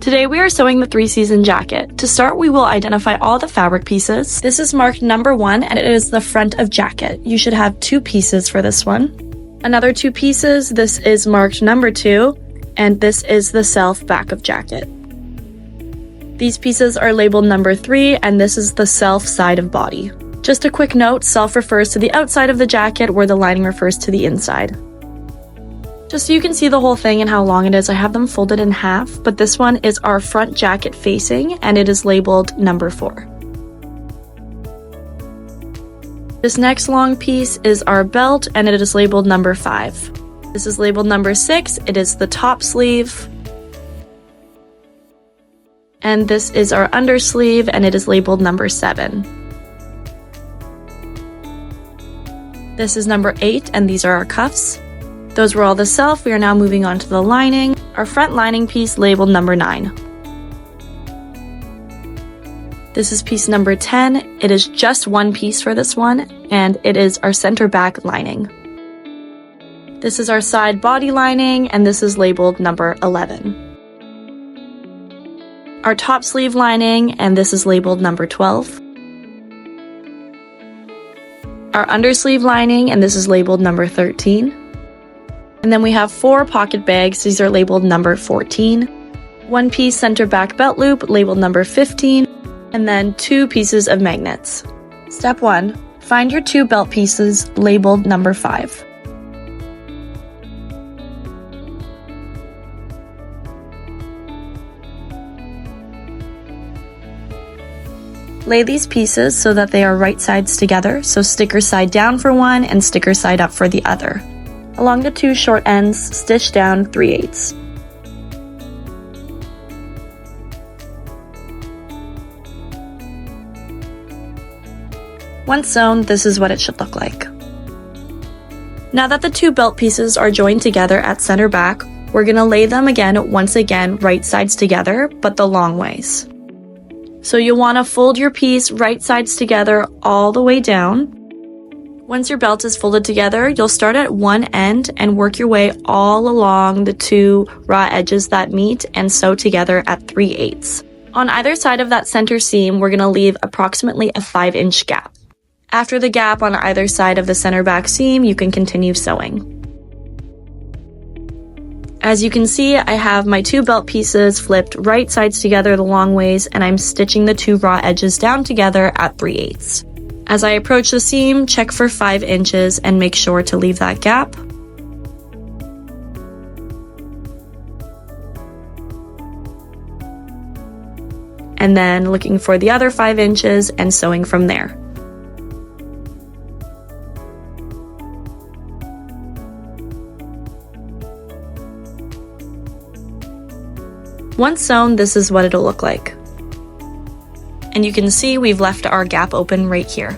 Today we are sewing the 3-season jacket. To start, we will identify all the fabric pieces. This is marked number 1 and it is the front of jacket. You should have 2 pieces for this one. Another 2 pieces, this is marked number 2, and this is the self back of jacket. These pieces are labeled number 3, and this is the self side of body. Just a quick note, self refers to the outside of the jacket, where the lining refers to the inside. Just so you can see the whole thing and how long it is, I have them folded in half, but this one is our front jacket facing, and it is labeled number 4. This next long piece is our belt, and it is labeled number 5. This is labeled number 6, it is the top sleeve. And this is our undersleeve, and it is labeled number 7. This is number 8, and these are our cuffs. Those were all the self. We are now moving on to the lining. Our front lining piece labeled number 9. This is piece number 10. It is just one piece for this one, and it is our center back lining. This is our side body lining, and this is labeled number 11. Our top sleeve lining, and this is labeled number 12. Our undersleeve lining, and this is labeled number 13. And then we have 4 pocket bags. These are labeled number 14. 1 piece center back belt loop labeled number 15. And then 2 pieces of magnets. Step 1. Find your 2 belt pieces labeled number 5. Lay these pieces so that they are right sides together, so sticker side down for one and sticker side up for the other. Along the 2 short ends, stitch down 3/8. Once sewn, this is what it should look like. Now that the 2 belt pieces are joined together at center back, we're going to lay them once again right sides together, but the long ways. So you'll want to fold your piece right sides together all the way down. Once your belt is folded together, you'll start at one end and work your way all along the 2 raw edges that meet and sew together at 3/8. On either side of that center seam, we're going to leave approximately a 5-inch gap. After the gap on either side of the center back seam, you can continue sewing. As you can see, I have my 2 belt pieces flipped right sides together the long ways, and I'm stitching the 2 raw edges down together at 3/8. As I approach the seam, check for 5 inches and make sure to leave that gap. And then looking for the other 5 inches and sewing from there. Once sewn, this is what it'll look like. And you can see we've left our gap open right here.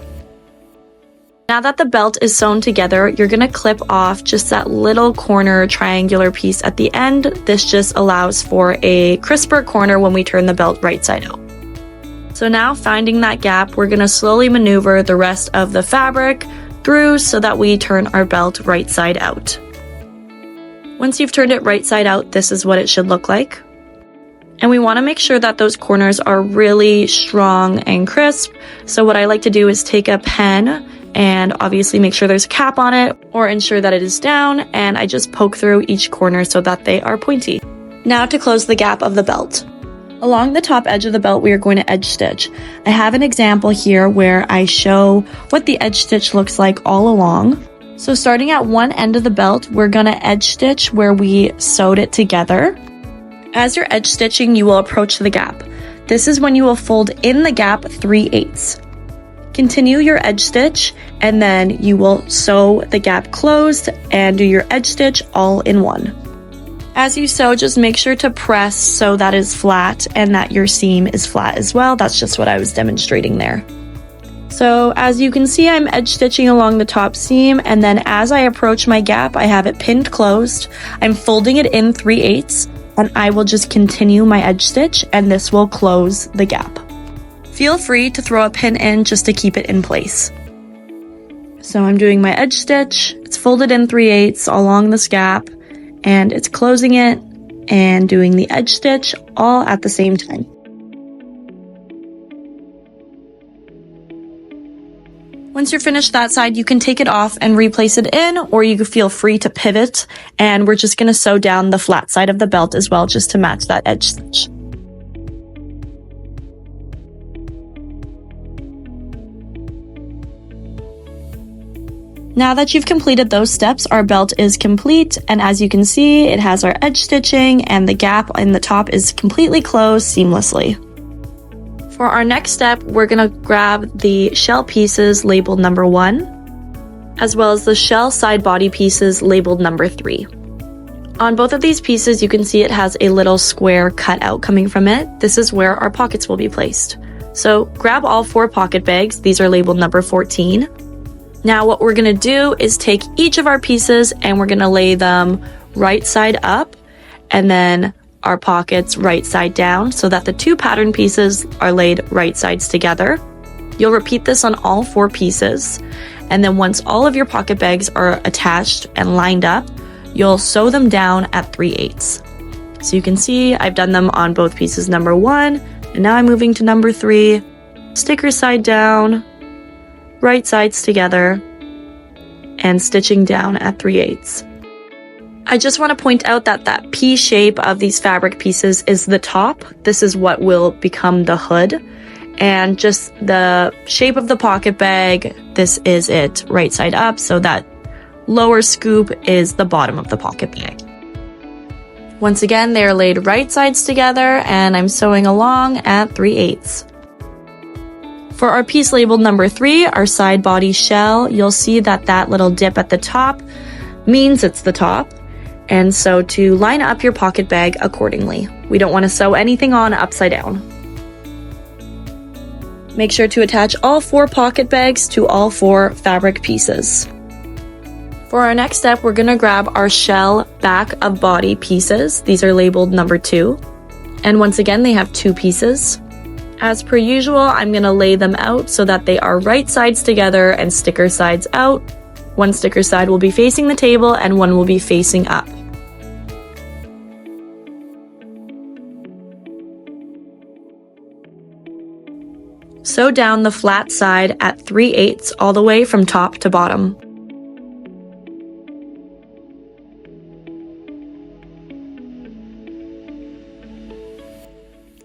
Now that the belt is sewn together, you're going to clip off just that little corner triangular piece at the end. This just allows for a crisper corner when we turn the belt right side out. So now finding that gap, we're going to slowly maneuver the rest of the fabric through so that we turn our belt right side out. Once you've turned it right side out, this is what it should look like. And we want to make sure that those corners are really strong and crisp. So what I like to do is take a pen and obviously make sure there's a cap on it or ensure that it is down, and I just poke through each corner so that they are pointy. Now to close the gap of the belt. Along the top edge of the belt, we are going to edge stitch. I have an example here where I show what the edge stitch looks like all along. So starting at one end of the belt, we're going to edge stitch where we sewed it together. As you're edge stitching, you will approach the gap. This is when you will fold in the gap 3/8. Continue your edge stitch, and then you will sew the gap closed and do your edge stitch all in one. As you sew, just make sure to press so that is flat and that your seam is flat as well. That's just what I was demonstrating there. So as you can see, I'm edge stitching along the top seam, and then as I approach my gap, I have it pinned closed. I'm folding it in 3/8, and I will just continue my edge stitch, and this will close the gap. Feel free to throw a pin in just to keep it in place. So I'm doing my edge stitch, it's folded in 3/8 along this gap, and it's closing it, and doing the edge stitch all at the same time. Once you're finished that side, you can take it off and replace it in, or you can feel free to pivot, and we're just going to sew down the flat side of the belt as well, just to match that edge stitch. Now that you've completed those steps, our belt is complete, and as you can see, it has our edge stitching and the gap in the top is completely closed seamlessly. For our next step, we're going to grab the shell pieces labeled number 1, as well as the shell side body pieces labeled number 3. On both of these pieces, you can see it has a little square cut out coming from it. This is where our pockets will be placed. So grab all 4 pocket bags. These are labeled number 14. Now what we're going to do is take each of our pieces and we're going to lay them right side up, and then our pockets right side down, so that the 2 pattern pieces are laid right sides together. You'll repeat this on all 4 pieces, and then once all of your pocket bags are attached and lined up, you'll sew them down at 3/8. So you can see I've done them on both pieces number 1, and now I'm moving to number 3, sticker side down, right sides together, and stitching down at 3/8. I just want to point out that that P shape of these fabric pieces is the top. This is what will become the hood. And just the shape of the pocket bag, this is it right side up, so that lower scoop is the bottom of the pocket bag. Once again, they are laid right sides together, and I'm sewing along at 3/8. For our piece labeled number 3, our side body shell, you'll see that that little dip at the top means it's the top. And so to line up your pocket bag accordingly. We don't want to sew anything on upside down. Make sure to attach all 4 pocket bags to all 4 fabric pieces. For our next step, we're going to grab our shell back of body pieces. These are labeled number 2. And once again, they have 2 pieces. As per usual, I'm going to lay them out so that they are right sides together and sticker sides out. One sticker side will be facing the table and one will be facing up. Sew down the flat side at 3/8 all the way from top to bottom.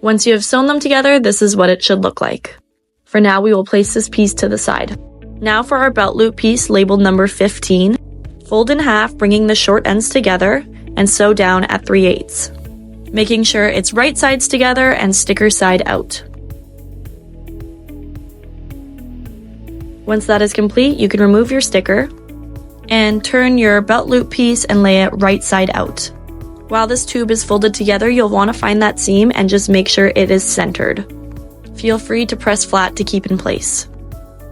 Once you have sewn them together, this is what it should look like. For now, we will place this piece to the side. Now for our belt loop piece labeled number 15, fold in half, bringing the short ends together, and sew down at 3/8, making sure it's right sides together and sticker side out. Once that is complete, you can remove your sticker and turn your belt loop piece and lay it right side out. While this tube is folded together, you'll want to find that seam and just make sure it is centered. Feel free to press flat to keep in place.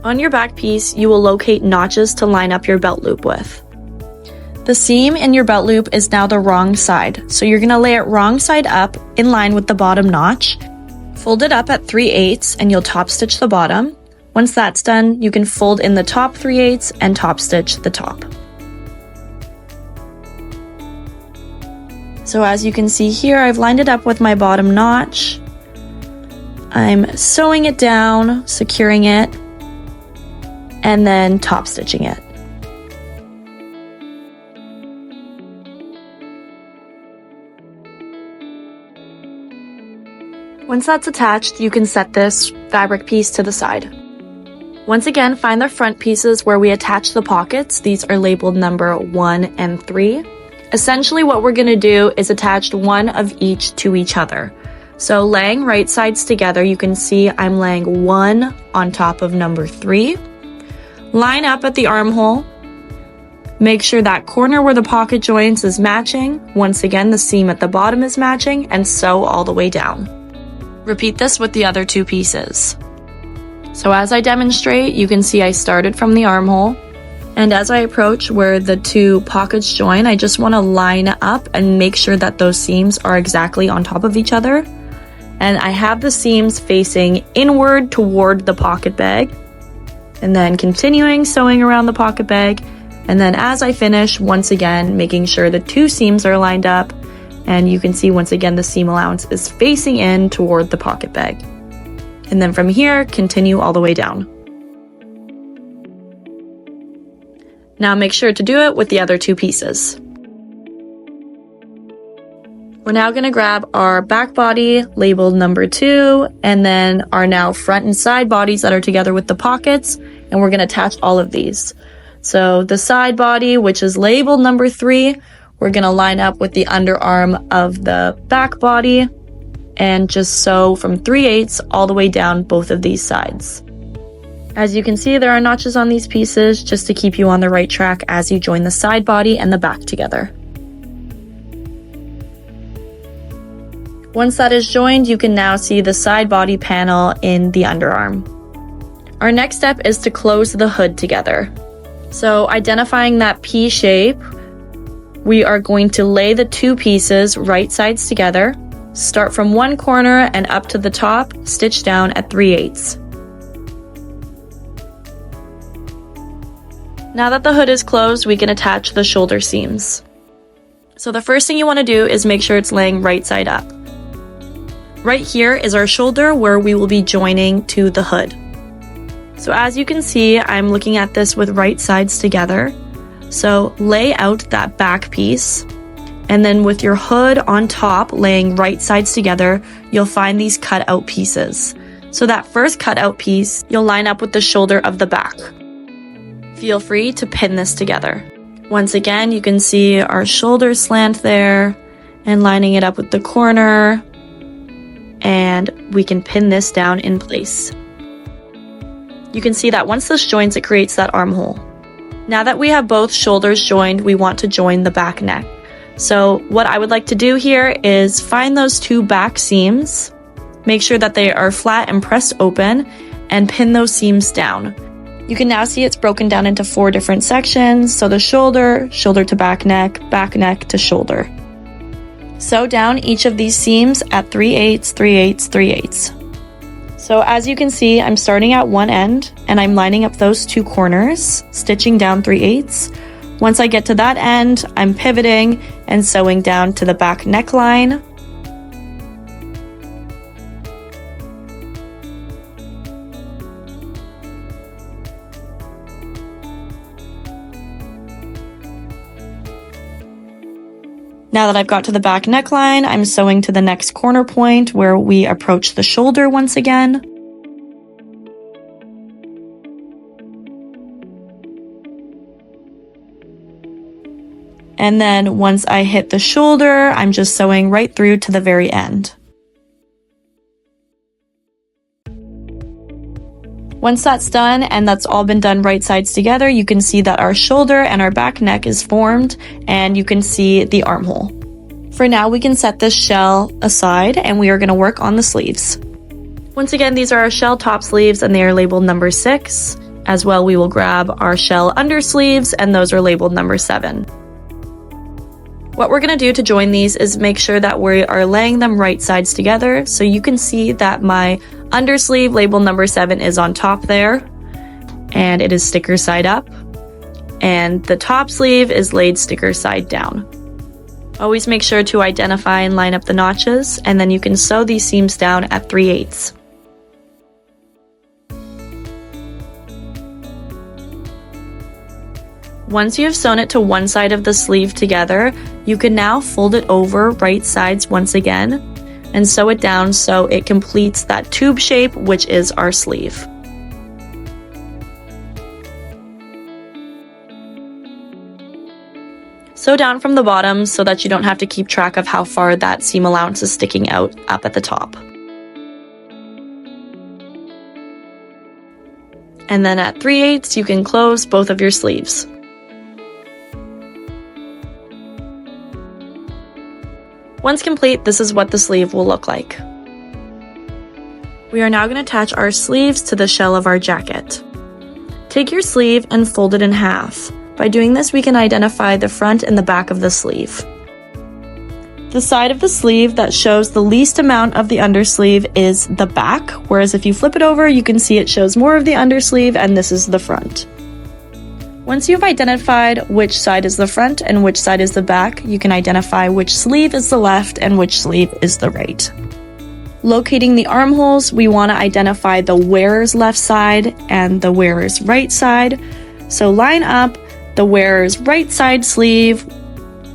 On your back piece, you will locate notches to line up your belt loop with. The seam in your belt loop is now the wrong side, so you're going to lay it wrong side up in line with the bottom notch. Fold it up at 3/8 and you'll top stitch the bottom. Once that's done, you can fold in the top 3/8 and top stitch the top. So as you can see here, I've lined it up with my bottom notch. I'm sewing it down, securing it, and then top stitching it. Once that's attached, you can set this fabric piece to the side. Once again, find the front pieces where we attach the pockets. These are labeled number 1 and 3. Essentially what we're going to do is attach one of each to each other. So laying right sides together, you can see I'm laying 1 on top of number 3. Line up at the armhole. Make sure that corner where the pocket joins is matching. Once again, the seam at the bottom is matching, and sew all the way down. Repeat this with the other 2 pieces. So as I demonstrate, you can see I started from the armhole, and as I approach where the 2 pockets join, I just want to line up and make sure that those seams are exactly on top of each other. And I have the seams facing inward toward the pocket bag, and then continuing sewing around the pocket bag. And then as I finish, once again, making sure the 2 seams are lined up And you can see once again the seam allowance is facing in toward the pocket bag. And then from here, continue all the way down. Now make sure to do it with the other two pieces. We're now going to grab our back body labeled number 2 and then our now front and side bodies that are together with the pockets, and we're going to attach all of these. So the side body, which is labeled number 3, we're going to line up with the underarm of the back body and just sew from 3/8 all the way down both of these sides. As you can see, there are notches on these pieces just to keep you on the right track as you join the side body and the back together. Once that is joined, you can now see the side body panel in the underarm. Our next step is to close the hood together. So identifying that P shape, we are going to lay the two pieces right sides together, start from one corner and up to the top, stitch down at 3/8. Now that the hood is closed, we can attach the shoulder seams. So the first thing you want to do is make sure it's laying right side up. Right here is our shoulder where we will be joining to the hood. So as you can see, I'm looking at this with right sides together. So lay out that back piece, and then with your hood on top, laying right sides together, you'll find these cut out pieces. So that first cut out piece, you'll line up with the shoulder of the back. Feel free to pin this together. Once again, you can see our shoulder slant there and lining it up with the corner, and we can pin this down in place. You can see that once this joins, it creates that armhole. Now that we have both shoulders joined, we want to join the back neck. So what I would like to do here is find those two back seams, make sure that they are flat and pressed open, and pin those seams down. You can now see it's broken down into 4 different sections. So the shoulder, shoulder to back neck to shoulder. Sew down each of these seams at 3/8, 3/8, 3/8. So as you can see, I'm starting at one end and I'm lining up those two corners, stitching down 3/8. Once I get to that end, I'm pivoting and sewing down to the back neckline. Now that I've got to the back neckline, I'm sewing to the next corner point where we approach the shoulder once again. And then once I hit the shoulder, I'm just sewing right through to the very end. Once that's done, and that's all been done right sides together, you can see that our shoulder and our back neck is formed, and you can see the armhole. For now, we can set this shell aside, and we are going to work on the sleeves. Once again, these are our shell top sleeves, and they are labeled number 6. As well, we will grab our shell under sleeves, and those are labeled number 7. What we're going to do to join these is make sure that we are laying them right sides together. So you can see that my undersleeve label number 7 is on top there, and it is sticker side up, and the top sleeve is laid sticker side down. Always make sure to identify and line up the notches, and then you can sew these seams down at 3/8. Once you have sewn it to one side of the sleeve together, you can now fold it over right sides once again and sew it down so it completes that tube shape, which is our sleeve. Sew down from the bottom so that you don't have to keep track of how far that seam allowance is sticking out up at the top. And then at 3/8, you can close both of your sleeves. Once complete, this is what the sleeve will look like. We are now going to attach our sleeves to the shell of our jacket. Take your sleeve and fold it in half. By doing this, we can identify the front and the back of the sleeve. The side of the sleeve that shows the least amount of the undersleeve is the back, whereas if you flip it over, you can see it shows more of the undersleeve, and this is the front. Once you've identified which side is the front and which side is the back, you can identify which sleeve is the left and which sleeve is the right. Locating the armholes, we want to identify the wearer's left side and the wearer's right side. So line up the wearer's right side sleeve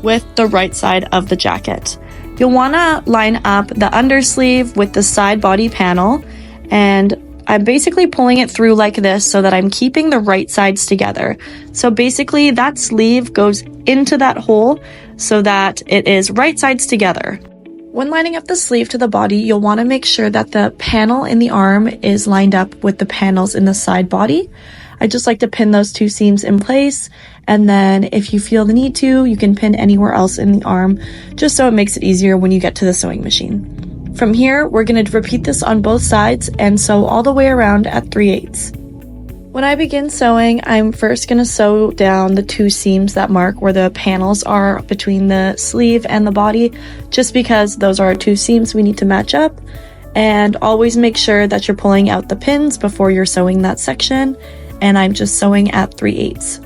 with the right side of the jacket. You'll want to line up the undersleeve with the side body panel, and I'm basically pulling it through like this so that I'm keeping the right sides together. So basically that sleeve goes into that hole so that it is right sides together. When lining up the sleeve to the body, you'll want to make sure that the panel in the arm is lined up with the panels in the side body. I just like to pin those two seams in place, and then if you feel the need to, you can pin anywhere else in the arm, just so it makes it easier when you get to the sewing machine. From here, we're going to repeat this on both sides and sew all the way around at 3/8. When I begin sewing, I'm first going to sew down the two seams that mark where the panels are between the sleeve and the body, just because those are our two seams we need to match up. And always make sure that you're pulling out the pins before you're sewing that section, and I'm just sewing at 3/8.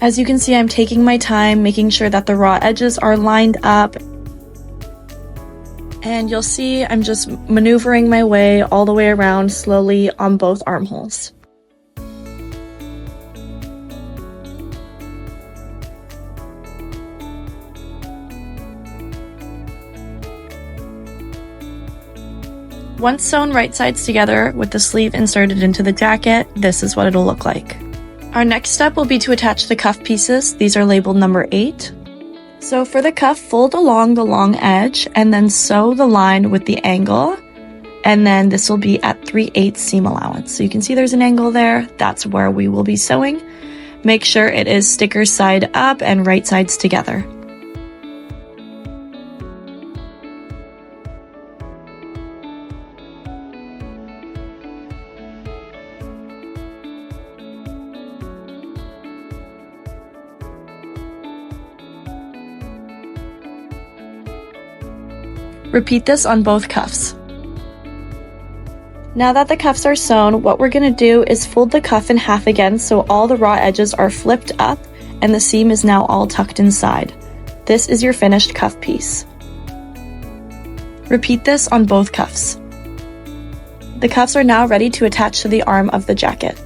As you can see, I'm taking my time, making sure that the raw edges are lined up. And you'll see I'm just maneuvering my way all the way around slowly on both armholes. Once sewn right sides together with the sleeve inserted into the jacket, this is what it'll look like. Our next step will be to attach the cuff pieces. These are labeled number 8. So for the cuff, fold along the long edge and then sew the line with the angle. And then this will be at 3/8 seam allowance. So you can see there's an angle there. That's where we will be sewing. Make sure it is sticker side up and right sides together. Repeat this on both cuffs. Now that the cuffs are sewn, what we're going to do is fold the cuff in half again so all the raw edges are flipped up and the seam is now all tucked inside. This is your finished cuff piece. Repeat this on both cuffs. The cuffs are now ready to attach to the arm of the jacket.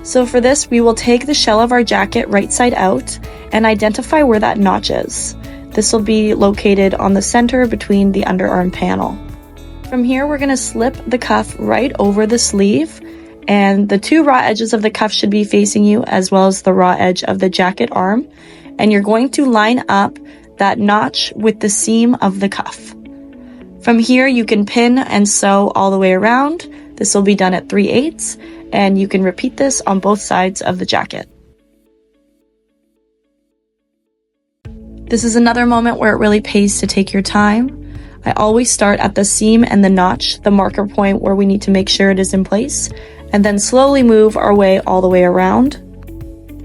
So for this, we will take the shell of our jacket right side out and identify where that notch is. This will be located on the center between the underarm panel. From here, we're going to slip the cuff right over the sleeve, and the two raw edges of the cuff should be facing you as well as the raw edge of the jacket arm. And you're going to line up that notch with the seam of the cuff. From here, you can pin and sew all the way around. This will be done at 3/8, and you can repeat this on both sides of the jacket. This is another moment where it really pays to take your time. I always start at the seam and the notch, the marker point where we need to make sure it is in place, and then slowly move our way all the way around,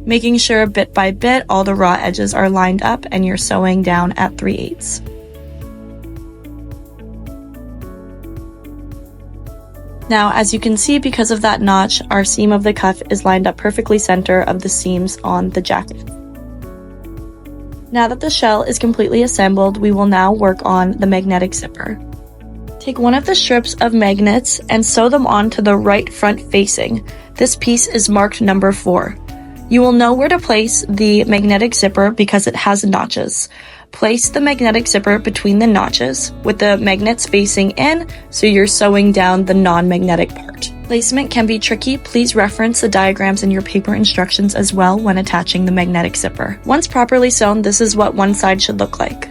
making sure bit by bit all the raw edges are lined up and you're sewing down at 3/8. Now, as you can see, because of that notch, our seam of the cuff is lined up perfectly center of the seams on the jacket. Now that the shell is completely assembled, we will now work on the magnetic zipper. Take one of the strips of magnets and sew them onto the right front facing. This piece is marked number 4. You will know where to place the magnetic zipper because it has notches. Place the magnetic zipper between the notches with the magnets facing in so you're sewing down the non-magnetic part. Placement can be tricky. Please reference the diagrams in your paper instructions as well when attaching the magnetic zipper. Once properly sewn, this is what one side should look like.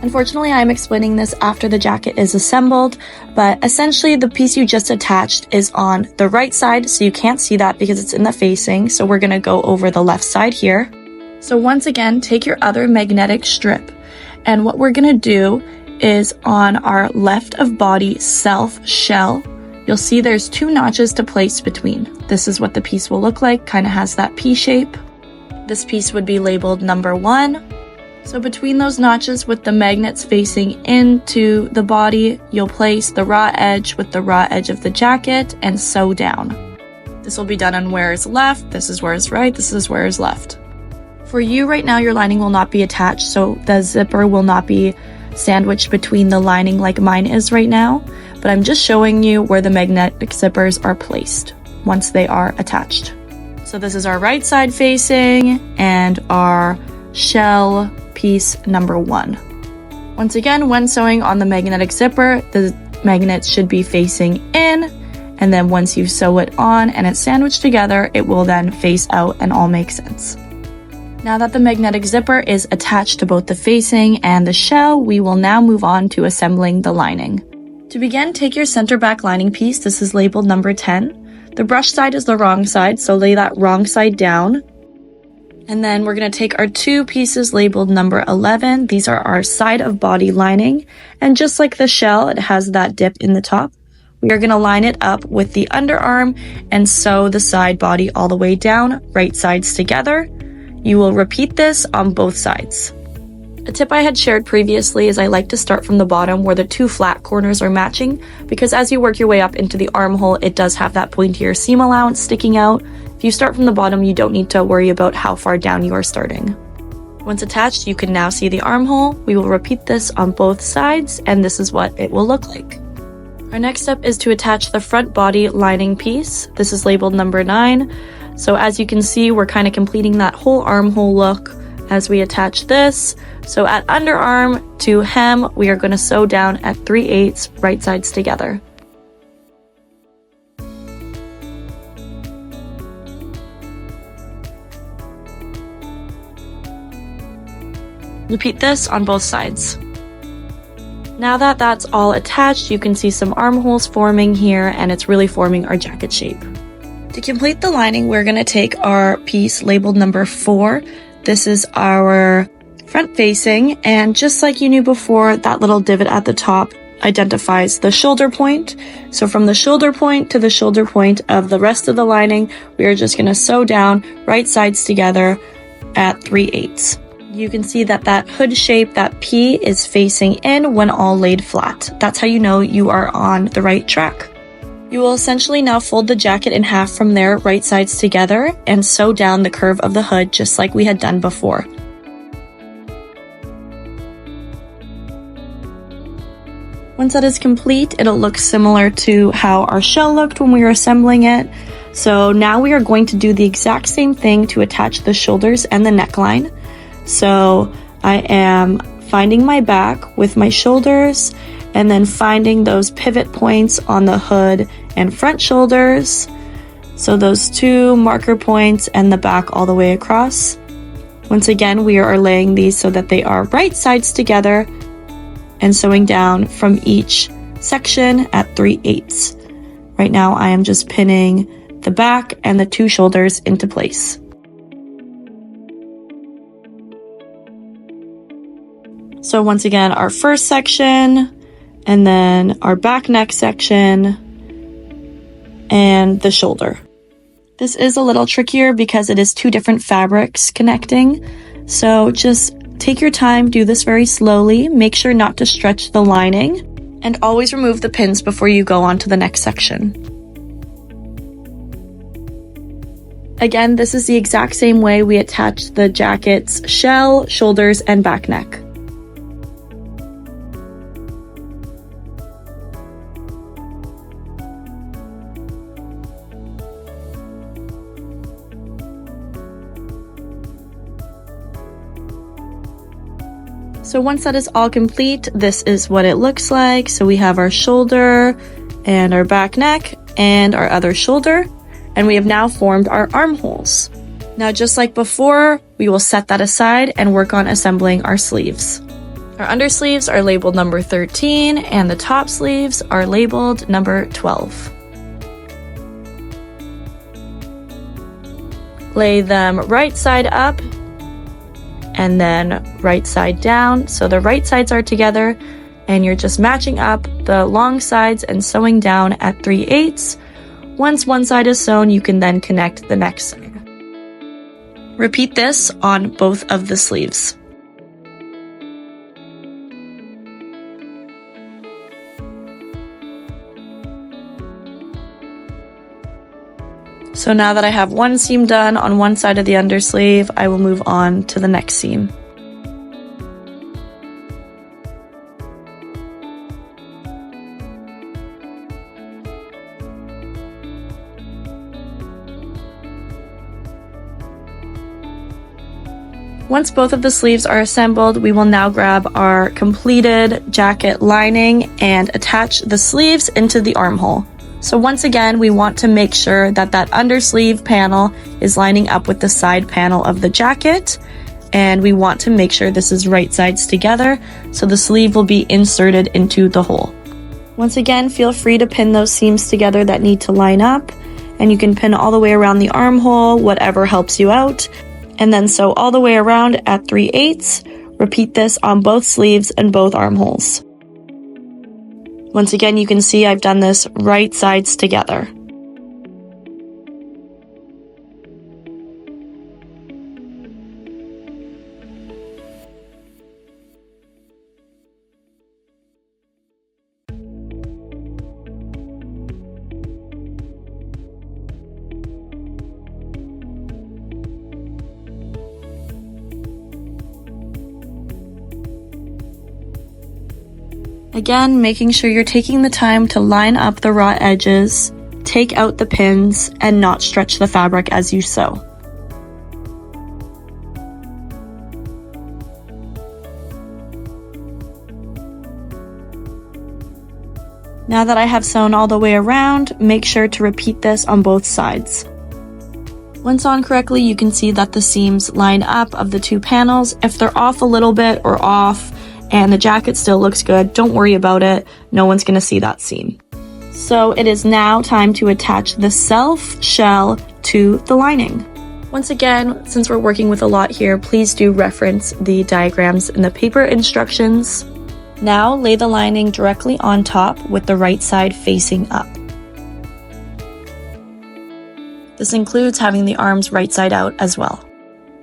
Unfortunately, I'm explaining this after the jacket is assembled, but essentially the piece you just attached is on the right side, so you can't see that because it's in the facing, so we're going to go over the left side here. So once again, take your other magnetic strip, and what we're going to do is on our left of body self shell, you'll see there's 2 notches to place between. This is what the piece will look like, kind of has that P shape. This piece would be labeled number 1. So between those notches with the magnets facing into the body, you'll place the raw edge with the raw edge of the jacket and sew down. This will be done on where is left, this is where is right, this is where is left. For you right now, your lining will not be attached, so the zipper will not be sandwiched between the lining like mine is right now, but I'm just showing you where the magnetic zippers are placed once they are attached. So this is our right side facing and our shell piece number 1. Once again, when sewing on the magnetic zipper, the magnets should be facing in, and then once you sew it on and it's sandwiched together, it will then face out and all make sense. Now that the magnetic zipper is attached to both the facing and the shell, we will now move on to assembling the lining. To begin, take your center back lining piece. This is labeled number 10. The brush side is the wrong side, so lay that wrong side down. And then we're going to take our 2 pieces labeled number 11. These are our side of body lining. And just like the shell, it has that dip in the top. We are going to line it up with the underarm and sew the side body all the way down, right sides together. You will repeat this on both sides. A tip I had shared previously is I like to start from the bottom where the 2 flat corners are matching, because as you work your way up into the armhole, it does have that pointier seam allowance sticking out. If you start from the bottom, you don't need to worry about how far down you are starting. Once attached, you can now see the armhole. We will repeat this on both sides, and this is what it will look like. Our next step is to attach the front body lining piece. This is labeled number 9. So as you can see, we're kind of completing that whole armhole look as we attach this. So at underarm to hem, we are going to sew down at 3/8 right sides together. Repeat this on both sides. Now that that's all attached, you can see some armholes forming here, and it's really forming our jacket shape. To complete the lining, we're going to take our piece labeled number 4. This is our front facing, and just like you knew before, that little divot at the top identifies the shoulder point. So from the shoulder point to the shoulder point of the rest of the lining, we are just going to sew down right sides together at 3/8. You can see that that hood shape, that P, is facing in when all laid flat. That's how you know you are on the right track. You will essentially now fold the jacket in half from there, right sides together, and sew down the curve of the hood just like we had done before. Once that is complete, it'll look similar to how our shell looked when we were assembling it. So now we are going to do the exact same thing to attach the shoulders and the neckline. So I am finding my back with my shoulders and then finding those pivot points on the hood and front shoulders. So those 2 marker points and the back all the way across. Once again, we are laying these so that they are right sides together and sewing down from each section at 3/8. Right now, I am just pinning the back and the 2 shoulders into place. So once again, our first section, and then our back neck section, and the shoulder. This is a little trickier because it is 2 different fabrics connecting. So just take your time, do this very slowly, make sure not to stretch the lining, and always remove the pins before you go on to the next section. Again, this is the exact same way we attach the jacket's shell, shoulders, and back neck. So once that is all complete, this is what it looks like. So we have our shoulder and our back neck and our other shoulder, and we have now formed our armholes. Now, just like before, we will set that aside and work on assembling our sleeves. Our undersleeves are labeled number 13 and the top sleeves are labeled number 12. Lay them right side up and then right side down. So the right sides are together and you're just matching up the long sides and sewing down at 3/8. Once one side is sewn, you can then connect the next side. Repeat this on both of the sleeves. So now that I have one seam done on one side of the undersleeve, I will move on to the next seam. Once both of the sleeves are assembled, we will now grab our completed jacket lining and attach the sleeves into the armhole. So once again, we want to make sure that that undersleeve panel is lining up with the side panel of the jacket, and we want to make sure this is right sides together, so the sleeve will be inserted into the hole. Once again, feel free to pin those seams together that need to line up, and you can pin all the way around the armhole, whatever helps you out, and then sew all the way around at 3/8. Repeat this on both sleeves and both armholes. Once again, you can see I've done this right sides together. Again, making sure you're taking the time to line up the raw edges, take out the pins, and not stretch the fabric as you sew. Now that I have sewn all the way around, make sure to repeat this on both sides. Once on correctly, you can see that the seams line up of the two panels. If they're off a little bit or off, and the jacket still looks good, don't worry about it. No one's gonna see that seam. So it is now time to attach the self shell to the lining. Once again, since we're working with a lot here, please do reference the diagrams in the paper instructions. Now lay the lining directly on top with the right side facing up. This includes having the arms right side out as well.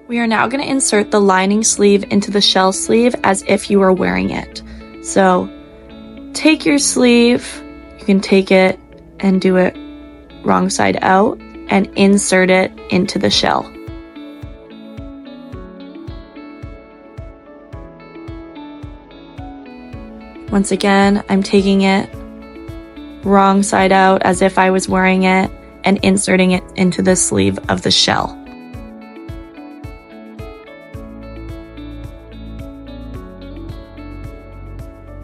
We are now going to insert the lining sleeve into the shell sleeve as if you were wearing it. So take your sleeve, you can take it and do it wrong side out and insert it into the shell. Once again, I'm taking it wrong side out as if I was wearing it and inserting it into the sleeve of the shell.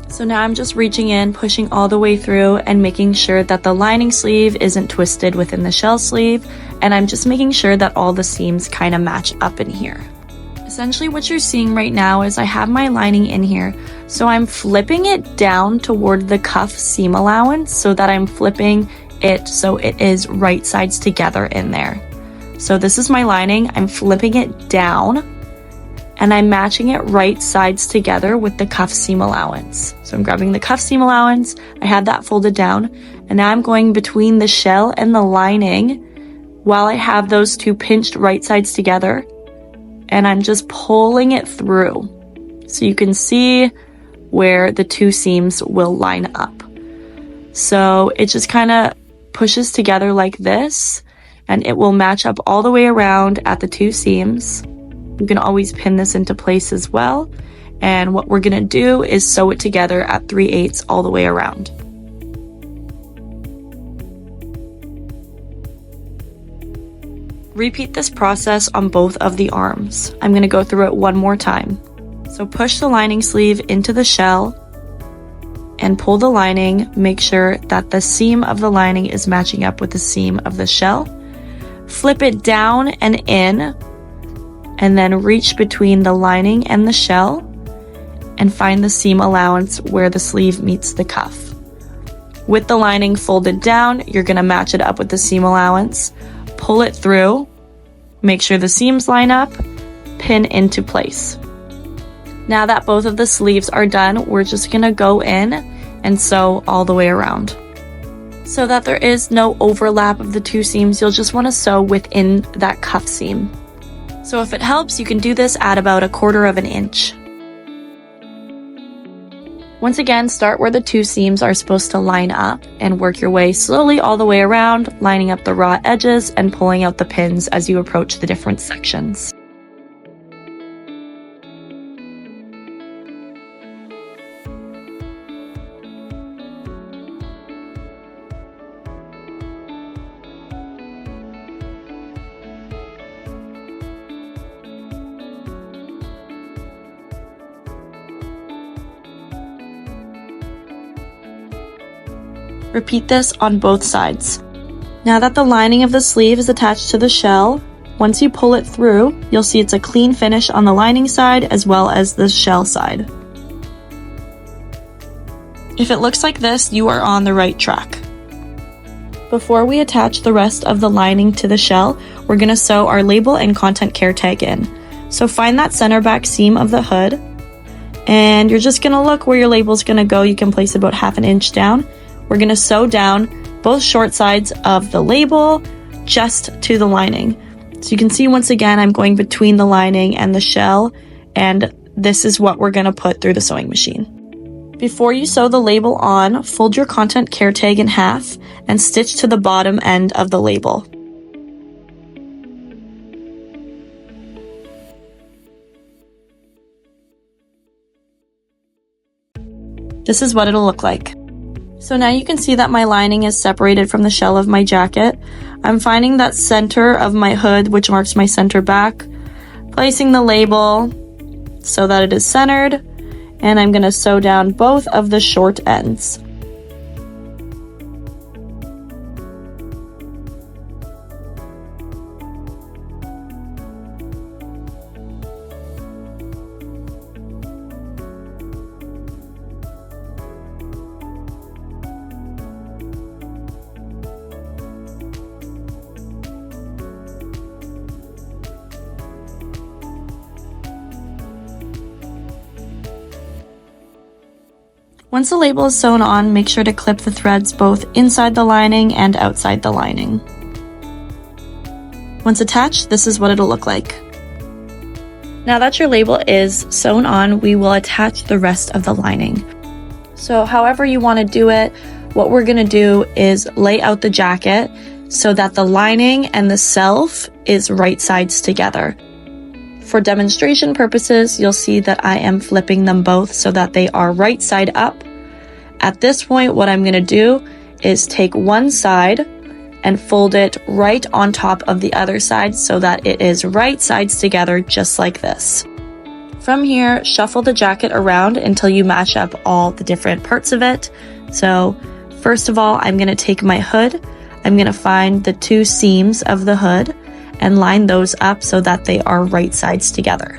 So now I'm just reaching in, pushing all the way through and making sure that the lining sleeve isn't twisted within the shell sleeve, and I'm just making sure that all the seams kind of match up in here. Essentially what you're seeing right now is I have my lining in here, so I'm flipping it down toward the cuff seam allowance so that I'm flipping it so it is right sides together in there. So this is my lining, I'm flipping it down, and I'm matching it right sides together with the cuff seam allowance. So I'm grabbing the cuff seam allowance, I had that folded down, and now I'm going between the shell and the lining while I have those two pinched right sides together, and I'm just pulling it through. So you can see where the two seams will line up. So it just kind of pushes together like this, and it will match up all the way around at the two seams. You can always pin this into place as well. And what we're gonna do is sew it together at 3/8 all the way around. Repeat this process on both of the arms. I'm gonna go through it one more time. So push the lining sleeve into the shell and pull the lining. Make sure that the seam of the lining is matching up with the seam of the shell. Flip it down and in, and then reach between the lining and the shell and find the seam allowance where the sleeve meets the cuff. With the lining folded down, you're gonna match it up with the seam allowance, pull it through, make sure the seams line up, pin into place. Now that both of the sleeves are done, we're just gonna go in and sew all the way around. So that there is no overlap of the two seams, you'll just wanna sew within that cuff seam. So if it helps, you can do this at about 1/4 of an inch. Once again, start where the two seams are supposed to line up and work your way slowly all the way around, lining up the raw edges and pulling out the pins as you approach the different sections. Repeat this on both sides. Now that the lining of the sleeve is attached to the shell, once you pull it through, you'll see it's a clean finish on the lining side as well as the shell side. If it looks like this, you are on the right track. Before we attach the rest of the lining to the shell, we're going to sew our label and content care tag in. So find that center back seam of the hood, and you're just going to look where your label is going to go. You can place it about 1/2 inch down. We're going to sew down both short sides of the label just to the lining. So you can see once again, I'm going between the lining and the shell, and this is what we're going to put through the sewing machine. Before you sew the label on, fold your content care tag in half and stitch to the bottom end of the label. This is what it'll look like. So now you can see that my lining is separated from the shell of my jacket. I'm finding that center of my hood, which marks my center back, placing the label so that it is centered, and I'm going to sew down both of the short ends. Once the label is sewn on, make sure to clip the threads both inside the lining and outside the lining. Once attached, this is what it'll look like. Now that your label is sewn on, we will attach the rest of the lining. So however you want to do it, what we're going to do is lay out the jacket so that the lining and the self is right sides together. For demonstration purposes, you'll see that I am flipping them both so that they are right side up. At this point, what I'm going to do is take one side and fold it right on top of the other side so that it is right sides together, just like this. From here, shuffle the jacket around until you match up all the different parts of it. So first of all, I'm going to take my hood. I'm going to find the two seams of the hood and line those up so that they are right sides together.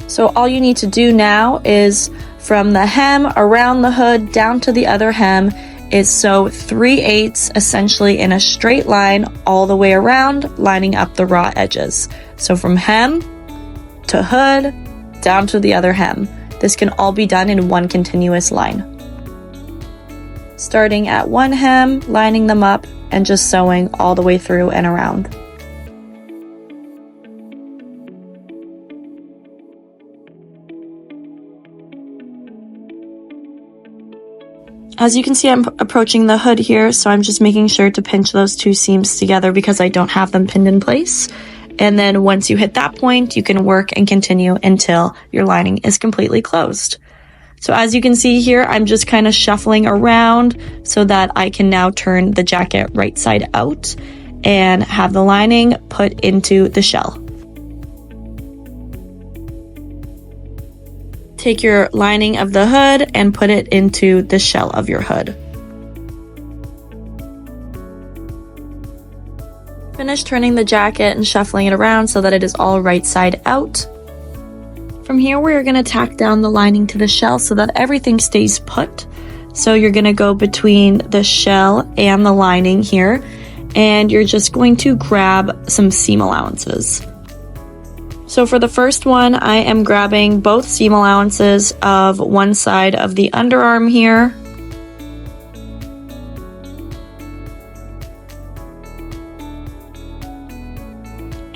So all you need to do now is from the hem around the hood down to the other hem is sew 3/8 essentially in a straight line all the way around, lining up the raw edges. So from hem to hood down to the other hem. This can all be done in one continuous line. Starting at one hem, lining them up, and just sewing all the way through and around. As you can see, I'm approaching the hood here, so I'm just making sure to pinch those two seams together because I don't have them pinned in place. And then once you hit that point, you can work and continue until your lining is completely closed. So as you can see here, I'm just kind of shuffling around so that I can now turn the jacket right side out and have the lining put into the shell. Take your lining of the hood and put it into the shell of your hood. Finish turning the jacket and shuffling it around so that it is all right side out. From here, we're going to tack down the lining to the shell so that everything stays put. So you're going to go between the shell and the lining here, and you're just going to grab some seam allowances. So for the first one, I am grabbing both seam allowances of one side of the underarm here.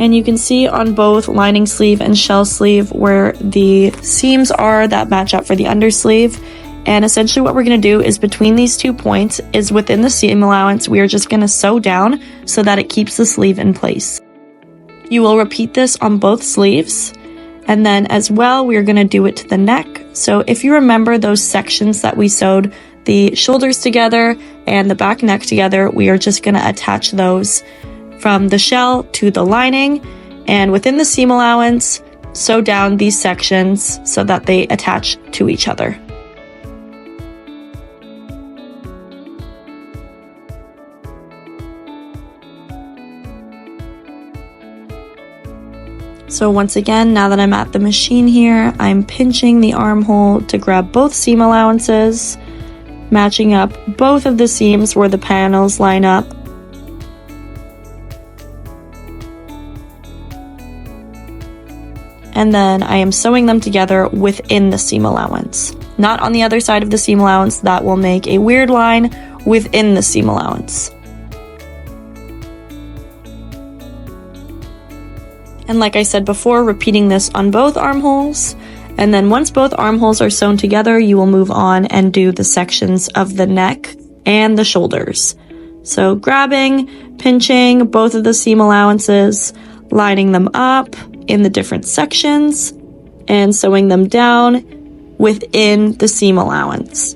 And you can see on both lining sleeve and shell sleeve where the seams are that match up for the undersleeve. And essentially what we're going to do is between these 2 points is within the seam allowance, we are just going to sew down so that it keeps the sleeve in place. You will repeat this on both sleeves. And then as well, we are going to do it to the neck. So if you remember those sections that we sewed the shoulders together and the back neck together, we are just going to attach those from the shell to the lining, and within the seam allowance, sew down these sections so that they attach to each other. So once again, now that I'm at the machine here, I'm pinching the armhole to grab both seam allowances, matching up both of the seams where the panels line up. And then I am sewing them together within the seam allowance. Not on the other side of the seam allowance, that will make a weird line within the seam allowance. And like I said before, repeating this on both armholes. And then once both armholes are sewn together, you will move on and do the sections of the neck and the shoulders. So grabbing, pinching both of the seam allowances, lining them up in the different sections, and sewing them down within the seam allowance.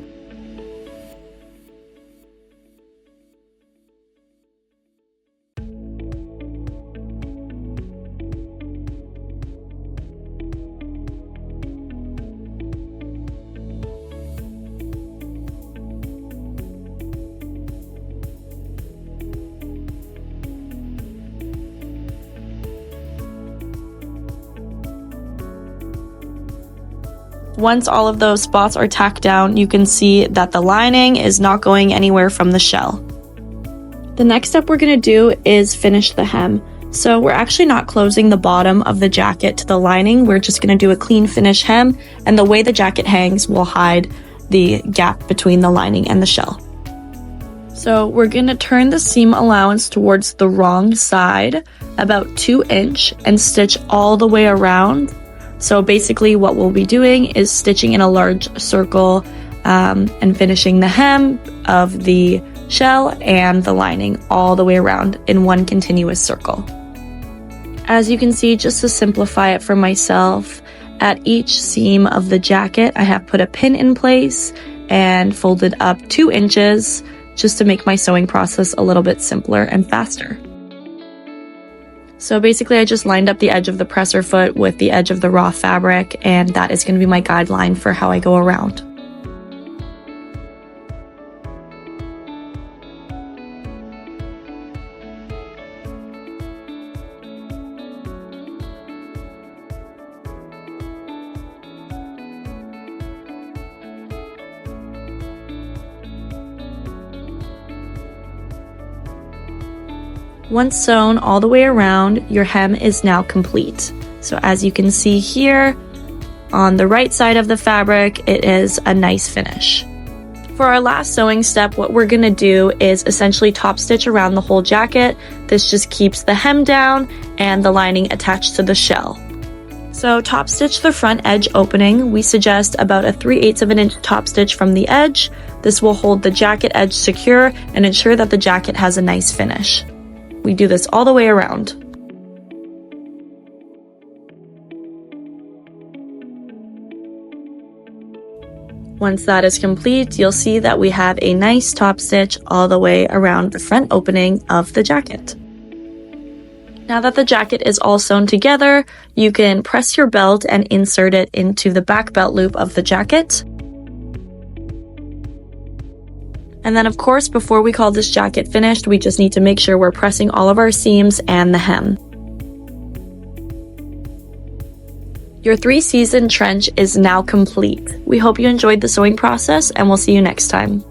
Once all of those spots are tacked down, you can see that the lining is not going anywhere from the shell. The next step we're going to do is finish the hem. So we're actually not closing the bottom of the jacket to the lining. We're just going to do a clean finish hem, and the way the jacket hangs will hide the gap between the lining and the shell. So we're going to turn the seam allowance towards the wrong side, about 2 inch, and stitch all the way around. So basically what we'll be doing is stitching in a large circle and finishing the hem of the shell and the lining all the way around in one continuous circle. As you can see, just to simplify it for myself, at each seam of the jacket, I have put a pin in place and folded up 2 inches just to make my sewing process a little bit simpler and faster. So basically I just lined up the edge of the presser foot with the edge of the raw fabric, and that is going to be my guideline for how I go around. Once sewn all the way around, your hem is now complete. So as you can see here, on the right side of the fabric, it is a nice finish. For our last sewing step, what we're going to do is essentially top stitch around the whole jacket. This just keeps the hem down and the lining attached to the shell. So top stitch the front edge opening. We suggest about a 3/8 of an inch top stitch from the edge. This will hold the jacket edge secure and ensure that the jacket has a nice finish. We do this all the way around. Once that is complete, you'll see that we have a nice top stitch all the way around the front opening of the jacket. Now that the jacket is all sewn together, you can press your belt and insert it into the back belt loop of the jacket. And then of course, before we call this jacket finished, we just need to make sure we're pressing all of our seams and the hem. Your 3-season trench is now complete. We hope you enjoyed the sewing process, and we'll see you next time.